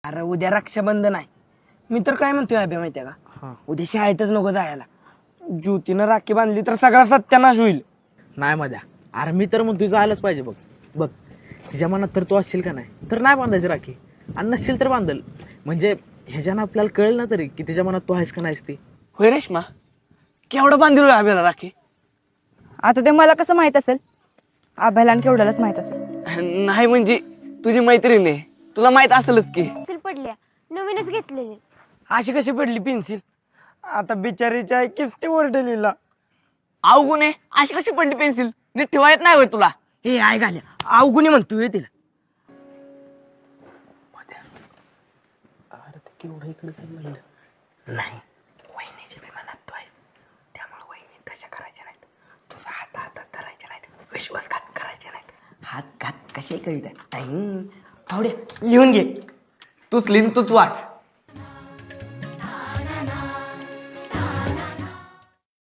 अरे उद्या रक्षाबंधन आहे. मी तर काय म्हणतोय अभ्या माहितीये का, उद्या शाळेतच नको जायला. ज्योतीनं राखी बांधली तर सगळा सत्यानाश होईल. नाही मध्या, अरे मी तर म्हणतो जायलाच पाहिजे. बघ बघ, तिच्या मनात तर तू असशील का नाही तर नाही बांधायची राखी, आणि नसशील तर बांधल. म्हणजे ह्याच्यानं आपल्याला कळेल ना तरी की तिच्या मनात तू आहेस का नाहीस ती. होय रेश्मा, केवढं बांधील अभ्याला राखी? आता ते मला कसं माहित असेल? आभ्याला आणि केवढ्यालाच माहित असेल. नाही म्हणजे तुझी मैत्रीण आहे, तुला माहित असेलच की. पेन्सिल पडल्या, नवीनच घेतलेली. अशी कशी पडली पेन्सिल? आता बिचारीच्या आई किस्ती ओरडलीला. अवगुण आहे, अशी कशी पडली पेन्सिल? नीट ठेवायत नाही होय तुला? हे आय घाल्या अवगुणी म्हणतोय तिला. अरे ते केवढं इकडे चाललं. नाही, वहिनीच्या बी मनात तू आहेस, त्यामुळे वहिनी तशा करायच्या नाहीत. तुझा हात हातात धरायचे नाहीत, विश्वासघात करायचे नाहीत. हात घात कसे कळत थोडे लिहून घे. तूच लिहिन तूच वाच.